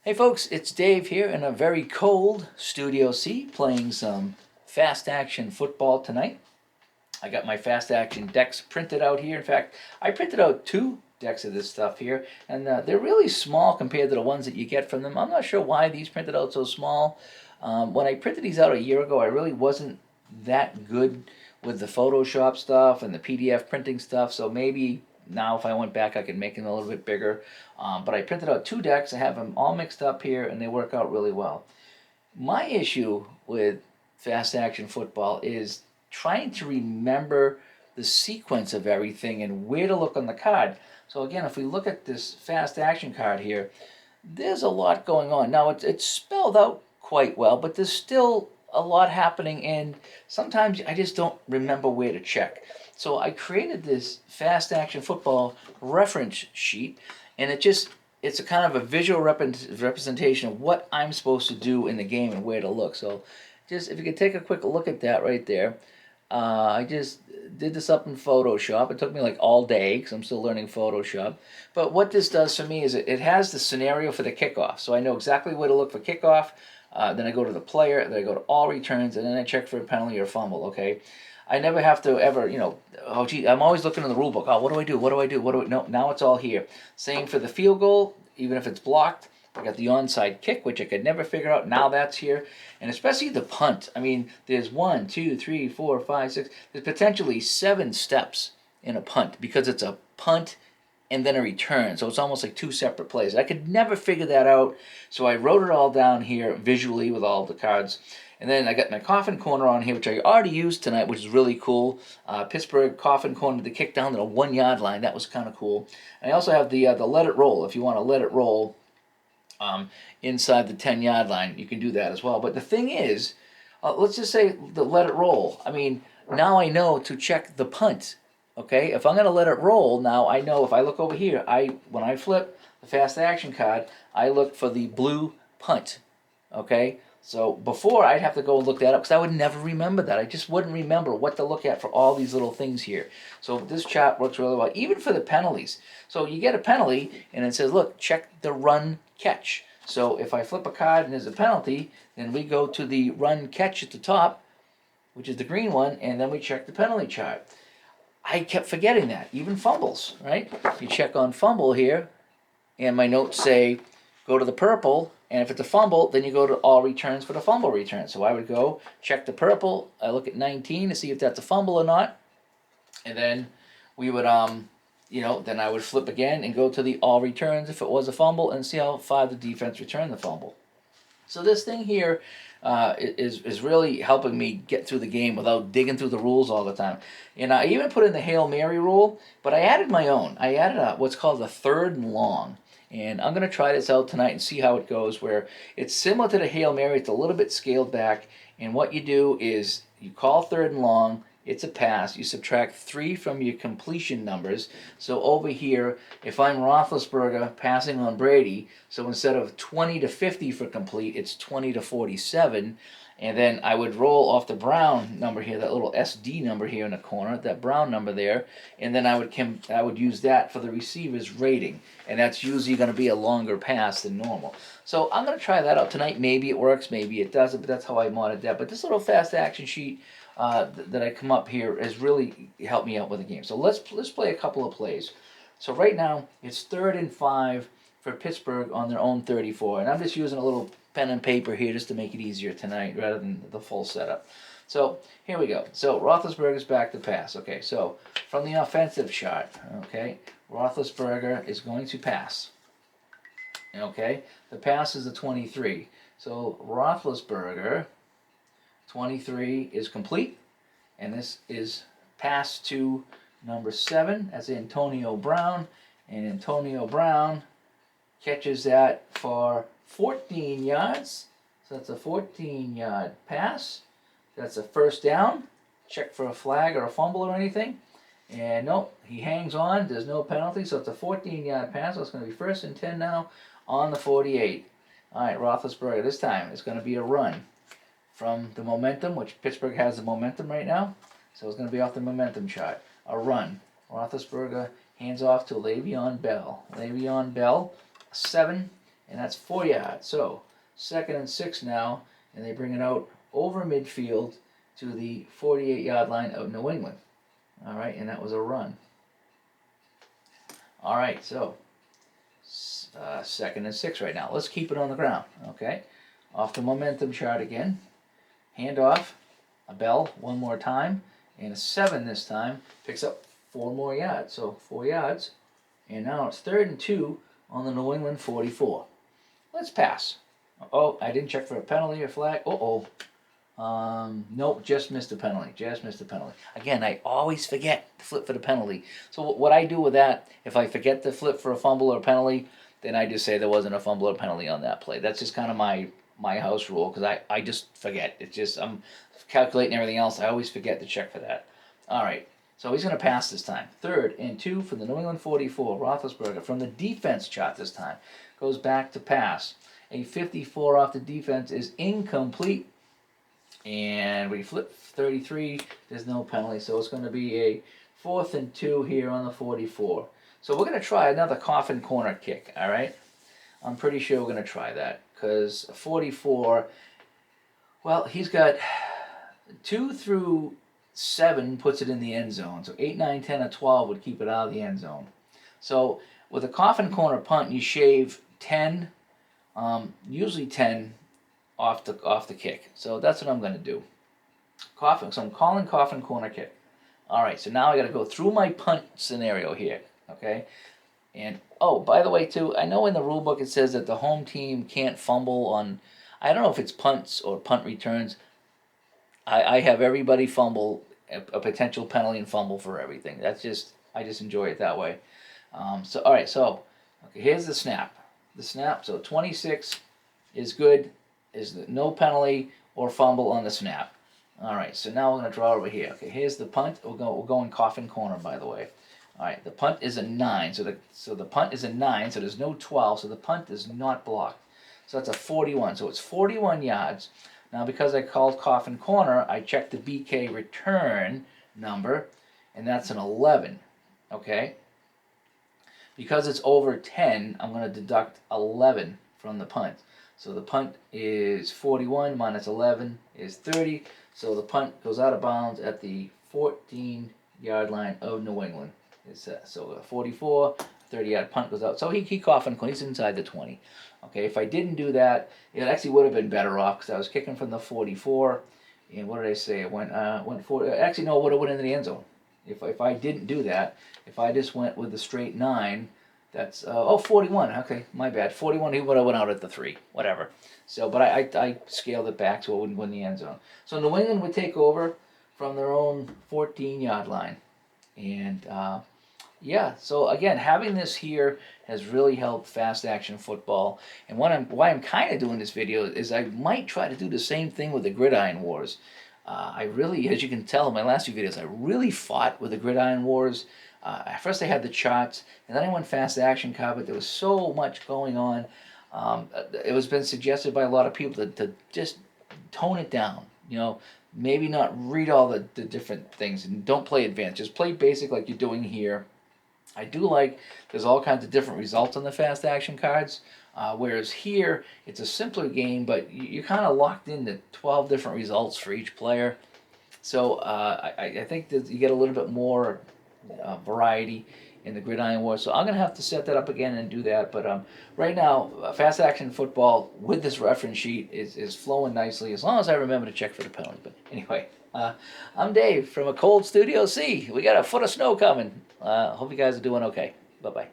Hey folks, it's Dave here in a very cold Studio C playing some fast action football tonight. I got my fast action decks printed out here. In fact, I printed out 2 decks of this stuff here, and they're really small compared to the ones that you get from them. I'm not sure why these printed out so small. When I printed these out a year ago, I really wasn't that good with the Photoshop stuff and the PDF printing stuff, so maybe now if I went back I could make them a little bit bigger. But I printed out 2 decks. I have them all mixed up here, and they work out really well. My issue with fast action football is trying to remember the sequence of everything and where to look on the card. So again, if we look at this fast action card here, there's a lot going on. Now it's spelled out quite well, but there's still a lot happening, and sometimes I just don't remember where to check. So I created this fast action football reference sheet, and it's a kind of a visual representation of what I'm supposed to do in the game and where to look. So just if you could take a quick look at that right there. I just did this up in Photoshop. It took me like all day because I'm still learning Photoshop. But what this does for me is it has the scenario for the kickoff. So I know exactly where to look for kickoff. Then I go to the player, then I go to all returns, and then I check for a penalty or fumble, okay? I never have to ever, oh gee, I'm always looking in the rule book. Oh, what do I do? What do I do? No, now it's all here. Same for the field goal, even if it's blocked. I got the onside kick, which I could never figure out. Now that's here. And especially the punt. I mean, there's 1, 2, 3, 4, 5, 6. There's potentially 7 steps in a punt because it's a punt and then a return. So it's almost like 2 separate plays. I could never figure that out. So I wrote it all down here visually with all the cards. And then I got my Coffin corner on here, which I already used tonight, which is really cool. Pittsburgh Coffin corner to kick down to the 1-yard line. That was kind of cool. And I also have the let it roll. If you want to let it roll inside the 10-yard line, you can do that as well. But the thing is, let's just say the let it roll. I mean, now I know to check the punt. Okay, if I'm going to let it roll, now I know if I look over here, when I flip the fast action card, I look for the blue punt. Okay, so before I'd have to go and look that up because I would never remember that. I just wouldn't remember what to look at for all these little things here. So this chart works really well, even for the penalties. So you get a penalty and it says, look, check the run catch. So if I flip a card and there's a penalty, then we go to the run catch at the top, which is the green one, and then we check the penalty chart. I kept forgetting that, even fumbles, right? You check on fumble here, and my notes say go to the purple, and if it's a fumble, then you go to all returns for the fumble return. So I would go check the purple, I look at 19 to see if that's a fumble or not, and then we would then I would flip again and go to the all returns if it was a fumble and see how far the defense returned the fumble. So this thing here is really helping me get through the game without digging through the rules all the time. And I even put in the Hail Mary rule, but I added my own. I added what's called the 3rd and long. And I'm going to try this out tonight and see how it goes, where it's similar to the Hail Mary. It's a little bit scaled back. And what you do is you call 3rd and long. It's a pass. You subtract 3 from your completion numbers. So over here, if I'm Roethlisberger passing on Brady, so instead of 20 to 50 for complete, it's 20 to 47. And then I would roll off the brown number here, that little SD number here in the corner, that brown number there, and then I would use that for the receiver's rating, and that's usually going to be a longer pass than normal. So I'm going to try that out tonight. Maybe it works, maybe it doesn't, but that's how I modded that. But this little fast action sheet that I come up here has really helped me out with the game. So let's play a couple of plays. So right now it's 3rd and 5 for Pittsburgh on their own 34, and I'm just using a little pen and paper here just to make it easier tonight rather than the full setup. So here we go. So Roethlisberger's back to pass. Okay, so from the offensive chart, okay, Roethlisberger is going to pass. Okay, the pass is the 23. So Roethlisberger, 23 is complete, and this is pass to number 7. That's Antonio Brown, and Antonio Brown catches that for 14 yards. So that's a 14-yard pass. That's a first down. Check for a flag or a fumble or anything. And nope, he hangs on. There's no penalty. So it's a 14-yard pass. So it's going to be 1st and 10 now on the 48. All right, Roethlisberger this time it's going to be a run from the momentum, which Pittsburgh has the momentum right now. So it's going to be off the momentum chart. A run. Roethlisberger hands off to Le'Veon Bell. Le'Veon Bell, 7. and that's 4 yards. So 2nd and 6 now, and they bring it out over midfield to the 48-yard line of New England. All right, and that was a run. All right, so 2nd and 6 right now. Let's keep it on the ground, okay? Off the momentum chart again. Hand off, a bell one more time, and a 7 this time. Picks up 4 more yards, so 4 yards. And now it's 3rd and 2 on the New England 44. Let's pass. Oh, I didn't check for a penalty or flag. Nope, just missed a penalty. Just missed a penalty. Again, I always forget to flip for the penalty. So what I do with that, if I forget to flip for a fumble or a penalty, then I just say there wasn't a fumble or penalty on that play. That's just kind of my house rule, because I just forget. It's just, I'm calculating everything else. I always forget to check for that. All right, so he's going to pass this time. 3rd and 2 for the New England 44. Roethlisberger from the defense chart this time. Goes back to pass. A 54 off the defense is incomplete. And we flip 33. There's no penalty, so it's going to be a 4th and 2 here on the 44. So we're going to try another Coffin corner kick, all right? I'm pretty sure we're going to try that, because 44, well, he's got 2 through 7 puts it in the end zone. So 8, 9, 10, or 12 would keep it out of the end zone. So with a Coffin corner punt, you shave 10, usually 10 off the kick. So that's what I'm going to do. Coffin. So I'm calling Coffin corner kick. All right, so now I got to go through my punt scenario here, okay? And, oh, by the way, too, I know in the rule book it says that the home team can't fumble on, I don't know if it's punts or punt returns. I have everybody fumble, a potential penalty and fumble for everything. That's just, I just enjoy it that way. So, all right, so, okay, here's the snap. The snap, so 26 is good, is no penalty or fumble on the snap. All right, so now we're going to draw over here. Okay, here's the punt. We're going Coffin corner, by the way. All right, the punt is a 9, so the punt is a 9, so there's no 12, so the punt is not blocked. So that's a 41, so it's 41 yards. Now, because I called Coffin corner, I checked the BK return number, and that's an 11, okay? Because it's over 10, I'm going to deduct 11 from the punt. So the punt is 41 minus 11 is 30, so the punt goes out of bounds at the 14-yard line of New England. So 44, 30-yard punt goes out. So he Coffin, he's inside the 20. Okay, if I didn't do that, it actually would have been better off, because I was kicking from the 44. And what did I say? It went 40. Actually, no, it would have went into the end zone. If I didn't do that, if I just went with the straight 9, that's 41. Okay, my bad. 41. He would have went out at the 3. Whatever. So, but I scaled it back so it wouldn't go in the end zone. So New England would take over from their own 14-yard line, and yeah. So again, having this here has really helped fast action football. And why I'm kind of doing this video is I might try to do the same thing with the Gridiron Wars. I really, as you can tell in my last few videos, I really fought with the Gridiron Wars. First I had the charts, and then I went fast action car, but there was so much going on. It was been suggested by a lot of people to just tone it down. You know, maybe not read all the different things, and don't play advanced. Just play basic like you're doing here. I do like there's all kinds of different results on the fast action cards, whereas here it's a simpler game, but you're kind of locked into 12 different results for each player. So I think that you get a little bit more variety in the Gridiron War. So I'm going to have to set that up again and do that. But right now, fast action football with this reference sheet is flowing nicely, as long as I remember to check for the penalty. But anyway, I'm Dave from a cold Studio C. We got a foot of snow coming. Hope you guys are doing okay. Bye-bye.